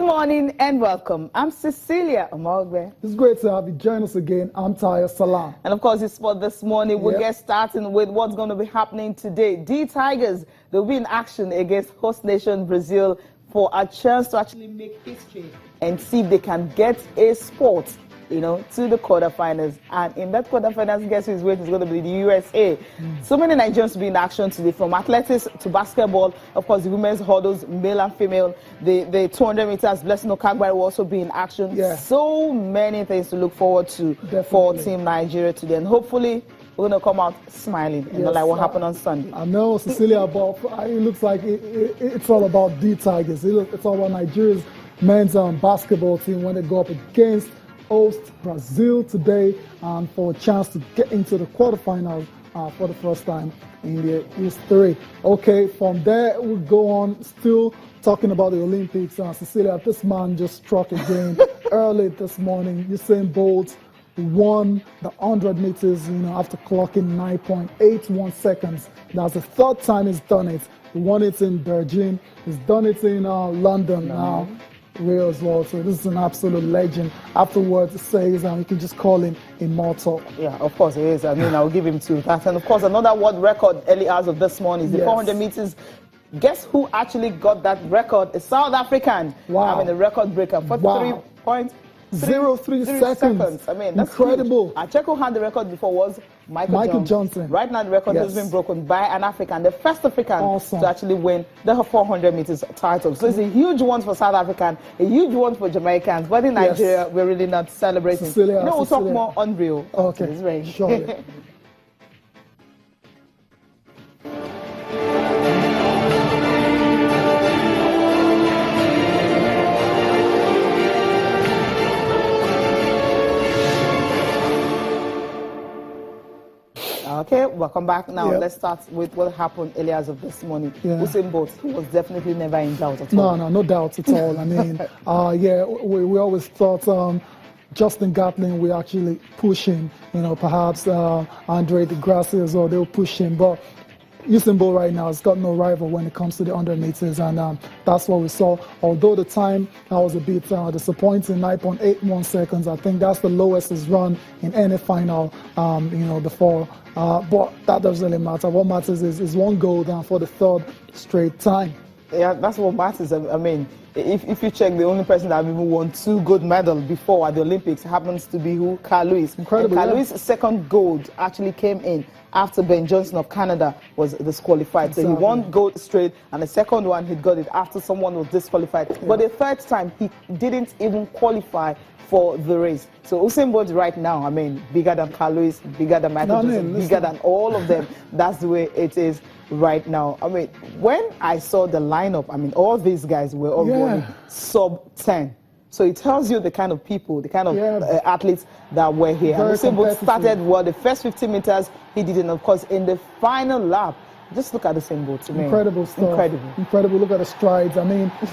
morning and welcome. I'm Cecilia Omogbe. It's great to have you join us again. I'm Taya Salam. And of course, it's for this morning. We'll get starting with what's going to be happening today. The Tigers, they'll be in action against host nation Brazil for a chance to actually make history and see if they can get a spot, to the quarterfinals. And in that quarterfinals, guess who's waiting is going to be the USA. So many Nigerians will be in action today, from athletics to basketball. Of course, the women's hurdles, male and female. The 200 meters, Blessing Okagbare will also be in action. So many things to look forward to for Team Nigeria today. And hopefully, we're going to come out smiling, not like what happened on Sunday. I know, Cecilia, but it looks like it's all about the Tigers. It's all about Nigeria's men's basketball team when they go up against host Brazil today for a chance to get into the quarterfinals for the first time in their history. Okay, from there we'll go on, still talking about the Olympics. Cecilia, this man just struck again early this morning. Usain Bolt won the 100 meters, after clocking 9.81 seconds. That's the third time he's done it. He won it in Beijing. He's done it in London now. Rio as well, so this is an absolute legend. Afterwards, it says you can just call him immortal. Yeah, of course it is. I'll give him to that. And of course, another world record early hours of this morning is the 400 meters. Guess who actually got that record? A South African. Wow. A record breaker. 43.03 seconds. That's incredible. Checo had the record before, was Michael Johnson. Right now, the record has been broken by an African, the first African to actually win the 400 meters title. So it's a huge one for South African, a huge one for Jamaicans. But in Nigeria, we're really not celebrating. We'll talk more on Rio. Okay, sure. Okay, welcome back. Now, let's start with what happened earlier as of this morning. Usain Bolt was definitely never in doubt at all. No doubt at all. We always thought Justin Gatlin will actually push him. Perhaps Andre De Grasse as well, they'll push him. But Usain Bolt right now has got no rival when it comes to the 100 meters, and that's what we saw. Although the time was a bit disappointing, 9.81 seconds. I think that's the lowest he's run in any final, before. But that doesn't really matter. What matters is one gold for the third straight time. Yeah, that's what matters. If you check, the only person that even won 2 gold medals before at the Olympics happens to be who? Carl Lewis. Incredible. Carl Lewis' second gold actually came in after Ben Johnson of Canada was disqualified. So he won gold straight, and the second one he got it after someone was disqualified. But the third time he didn't even qualify for the race. So Usain Bolt right now, bigger than Carl Lewis, bigger than Michael Johnson, bigger than all of them. That's the way it is right now. When I saw the lineup, all these guys were all going sub 10. So it tells you the kind of people, the kind of athletes that were here. And Usain Bolt started the first 50 meters he did, and of course in the final lap, just look at the Usain Bolt. Incredible stuff. Incredible. Look at the strides.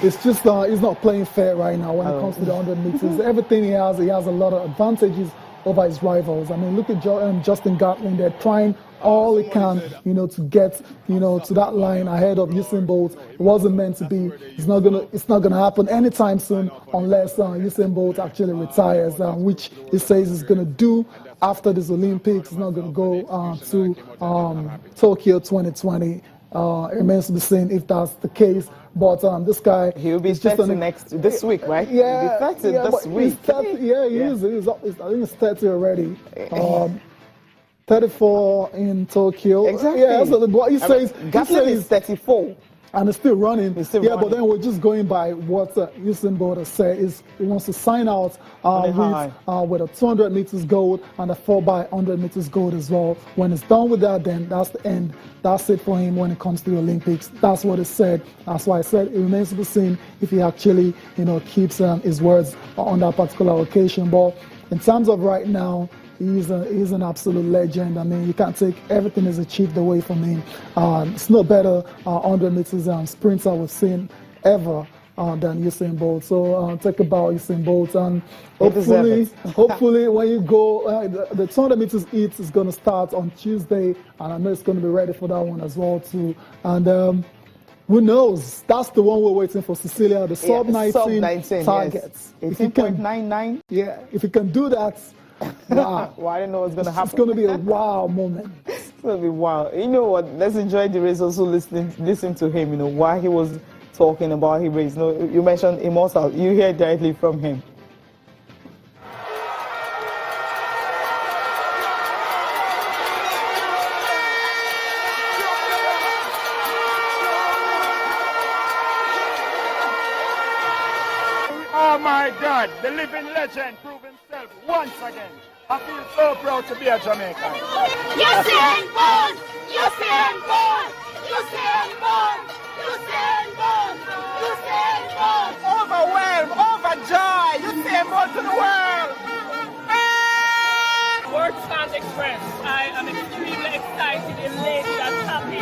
It's just he's not playing fair right now when it comes to the 100 meters. Everything he has a lot of advantages over his rivals. Look at Justin Gatlin. They're trying all he can, to get, to that line ahead of Usain Bolt. It wasn't meant to be. It's not gonna happen anytime soon unless Usain Bolt actually retires, which he says he's gonna do after this Olympics. He's not gonna go to Tokyo 2020. It remains to be seen if that's the case. But this guy, he'll be 30 this week, right? Yeah, he'll be 30 this week. He is. I think he's 30 already. 34 in Tokyo. Exactly. Yeah, so what he says. Gatlin is 34. And it's still running. But then we're just going by what Usain Bolt has said. He wants to sign out with a 200 meters gold and a 4x100 meters gold as well. When it's done with that, then that's the end. That's it for him when it comes to the Olympics. That's what he said. That's why I said it remains to be seen if he actually, keeps his words on that particular occasion. But in terms of right now, he's an absolute legend. You can't take everything he's achieved away from him. It's no better 100 meters sprinter we've seen ever than Usain Bolt. So talk about Usain Bolt, and hopefully when you go, the 200 meters heat is going to start on Tuesday, and I know it's going to be ready for that one as well too. And who knows? That's the one we're waiting for, Cecilia, the sub-19 targets. Yes. 18.99. Yeah, if you can do that, wow. Well, I don't know what's going to happen. It's going to be a wow moment. It's going to be wow. You know what? Let's enjoy the race. Also listen to him, why he was talking about his race. You mentioned Immortal. You hear directly from him. Oh my God, the living legend proved himself once again. I feel so proud to be a Jamaican. Usain Bolt! Usain Bolt! Usain Bolt! Usain Bolt! Usain Bolt! Overwhelmed, overjoyed, Usain Bolt to the world! Words can't express. I am extremely excited, elated, and happy.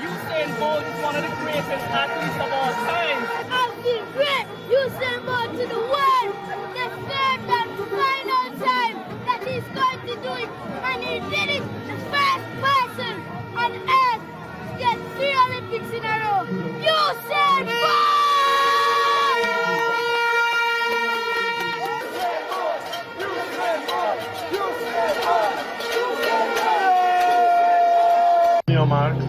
Usain Bolt is one of the greatest athletes of all time. I feel great! Usain Bolt to the world! The third and final time that he's going to do it, and he did it, the first person on earth to get 3 Olympics in a row. Usain Bolt! Your marks.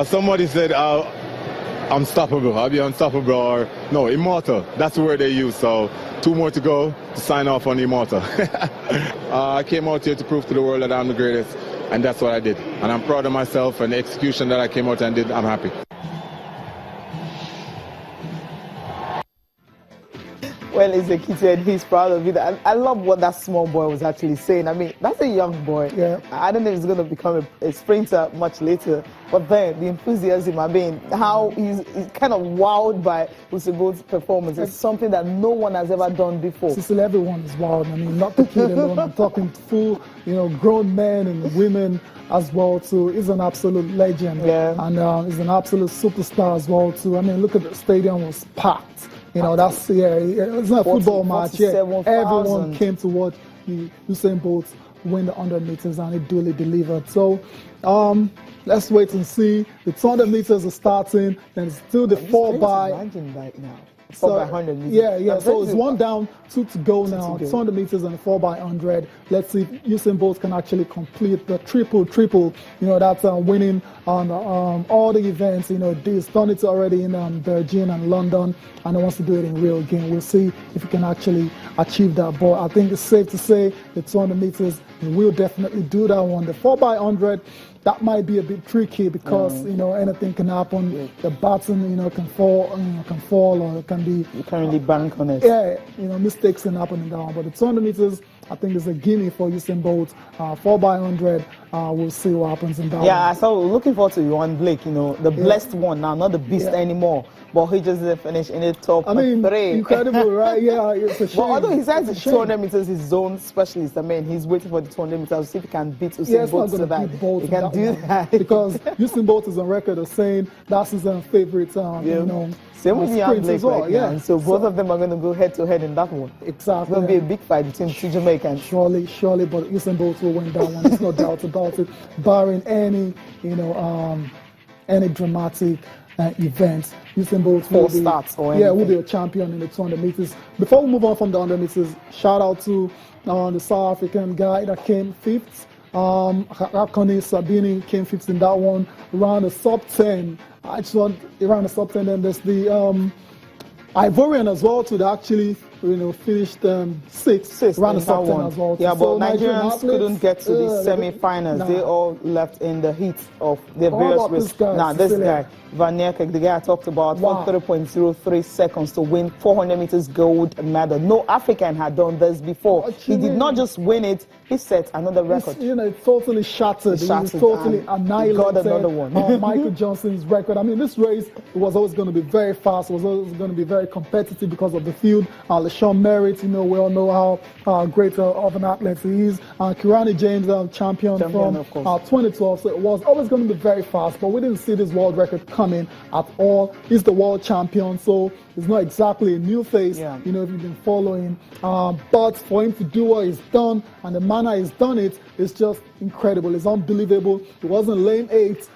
Somebody said unstoppable. I'll be unstoppable or no, immortal. That's the word they use. So 2 more to go to sign off on immortal. I came out here to prove to the world that I'm the greatest, and that's what I did. And I'm proud of myself and the execution that I came out and did. I'm happy. Well, Ezekiel, he's proud of it. I love what that small boy was actually saying. I mean, that's a young boy. Yeah. I don't know if he's going to become a sprinter much later, but then the enthusiasm, I mean, how he's kind of wowed by Usain Bolt's performance. It's something that no one has ever done before. Cecil, everyone is wild. I mean, not the kid alone. I'm talking full, grown men and women as well too. He's an absolute legend. Yeah. And he's an absolute superstar as well too. I mean, look at the stadium was packed. That's it's not a football match. Yeah, everyone came to watch Usain Bolt win the 100 meters, and he duly delivered. So, let's wait and see. The 200 meters are starting, and it's still the 4 by. Right now. 4 by 100 meters. Yeah. So it's 1 down, 2 to go now. 200 meters and 4 by 100. Let's see if Usain Bolt can actually complete the triple. That's winning on all the events. He's done it already in Beijing and London, and he wants to do it in Rio again. We'll see if he can actually achieve that. But I think it's safe to say the 200 meters, he will definitely do that one. The 4 by 100. That might be a bit tricky because anything can happen. Yeah. The baton can fall, or it can be. You can't really bank on it. Yeah, mistakes can happen in that one. But the 200 meters, I think, is a gimme for Usain Bolt. 4 by 100, we'll see what happens in that one. Yeah, so looking forward to Yohan Blake. The blessed one now, not the beast anymore. But he just didn't finish in the top 3. Incredible, right? Yeah, it's a shame. But although he says the 200 meters is his own specialist, I mean, he's waiting for the 200 meters to see if he can beat Usain Bolt so that he can do that. Because Usain Bolt is on record of saying that's his favorite, Same with Yohan Blake right now. So both of them are going to go head to head in that one. Exactly. It's going to be a big fight between 2 Jamaicans. Surely, but Usain Bolt will win that one. There's no doubt about it. Barring any, any dramatic events, Usain Bolt will be a champion in the 200 meters. Before we move on from the 100 meters, shout out to the South African guy that came 5th. Akoni Sabini came 5th in that one. Around the sub 10. Around the sub 10. Then there's the Ivorian as well, too. That actually finished sixth, ran the top 10 as well. Yeah, so but Nigerians couldn't get to the semi-finals. They all left in the heat of their various races. Now, this guy, Van Niekerk, the guy I talked about, 43.03 seconds to win 400 meters gold medal. No African had done this before. He did not just win it, he set another record. It totally shattered. He was totally annihilated. Got another one. Michael Johnson's record. I mean, this race was always going to be very fast. It was always going to be very competitive because of the field. LaShawn Merritt, we all know how great of an athlete he is. Kirani James, champion from 2012. So it was always going to be very fast, but we didn't see this world record coming at all. He's the world champion, so it's not exactly a new face, if you've been following. But for him to do what he's done and the manner he's done it is just incredible. It's unbelievable. It wasn't lane 8.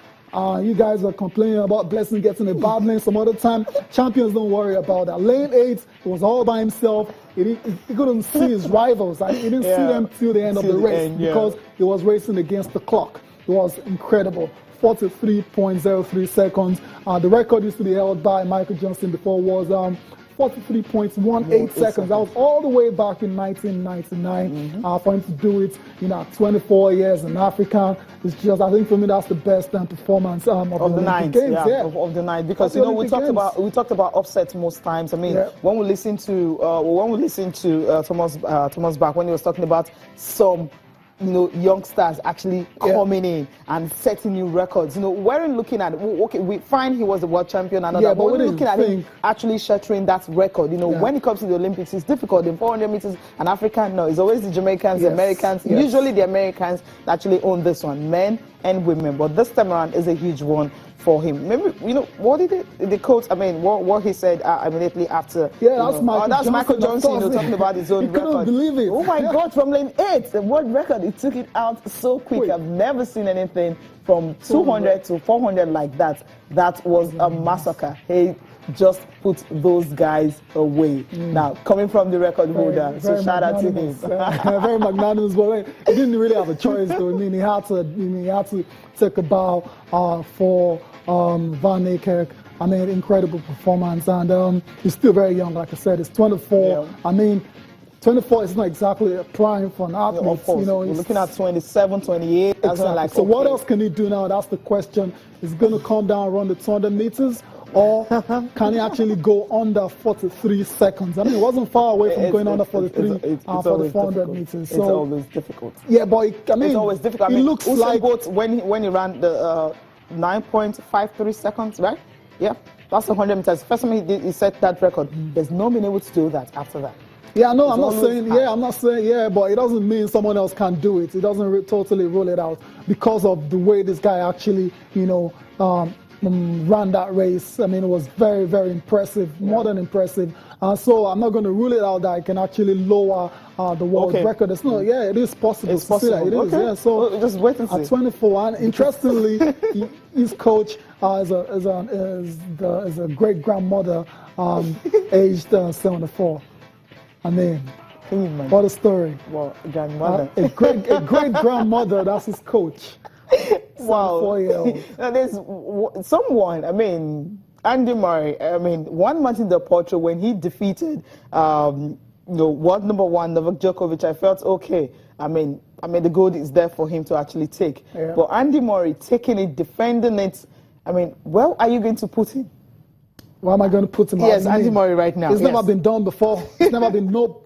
You guys are complaining about Blessing getting a bad lane some other time. Champions don't worry about that. Lane 8, it was all by himself. He couldn't see his rivals. He didn't see them till the end of the race because he was racing against the clock. It was incredible. 43.03 seconds. The record used to be held by Michael Johnson before was 43.18 seconds. That was all the way back in 1999. For him to do it, 24 years in Africa, it's just, I think for me that's the best performance of the Olympic Games. Of the night, because we talked about upsets most times. I mean, when we listen to Thomas Bach, when he was talking about some youngsters actually coming in and setting new records. We're looking at, okay, we find he was the world champion and all that, but we're looking at him actually shattering that record. When it comes to the Olympics, it's difficult. In 400 meters, an African, no, it's always the Jamaicans, the Americans. Usually the Americans actually own this one, men and women. But this time around is a huge one for him. Maybe, what did the coach, what he said immediately after. That's Michael Johnson, talking about his own record. Couldn't believe it. Oh my God, from lane 8, the world record, he took it out so quick. I've never seen anything from 200 to 400 like that. That was a massacre. He just put those guys away. Now, coming from the record holder, so shout out to him. Very magnanimous, but he didn't really have a choice, though. He had to take a bow for Van Niekerk. Incredible performance, and he's still very young. Like I said, he's 24. 24 is not exactly a prime for an athlete. Of course. We're looking at 27, 28. Exactly. So what else can he do now? That's the question. Is he going to come down around the 200 meters? Or can he actually go under 43 seconds? It wasn't far away from going under 43 for the 400 meters. So, it's always difficult. Yeah, but it's always difficult. It looks like Bolt, when he ran the 9.53 seconds, right? Yeah, that's 100 meters. First time he set that record. There's no being able to do that after that. Yeah, no, I'm not saying, but it doesn't mean someone else can't do it. It doesn't totally rule it out because of the way this guy actually, ran that race. It was very, very impressive, more than impressive. So I'm not going to rule it out that I can actually lower the world record. It's not, it is possible. It's possible. It is, so just wait and see. At 24, and interestingly, his coach is a great grandmother, aged 74. What a story. Well, grandmother. A great grandmother, that's his coach. Wow. 4-year-old. Now, there's someone, Andy Murray, Juan Martín del Potro, when he defeated world number 1, Novak Djokovic, I felt, okay, the gold is there for him to actually take. Yeah. But Andy Murray taking it, defending it, where are you going to put him? Why am I going to put him? Yes, Andy Murray right now. It's never been done before. It's never been no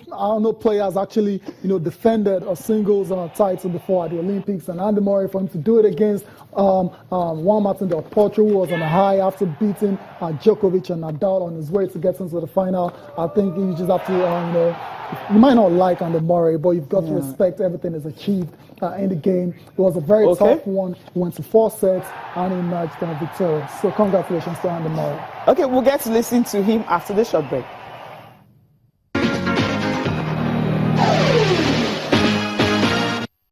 players actually defended a singles title before at the Olympics. And Andy Murray, for him to do it against Juan Martín del Potro, who was on a high after beating Djokovic and Nadal on his way to get into the final. I think you just have to you might not like Andy Murray, but you've got to respect everything he's achieved in the game. It was a very tough one. He went to 4 sets and he emerged victorious. So congratulations to Andy Murray. Okay, we'll get to listen to him after the short break.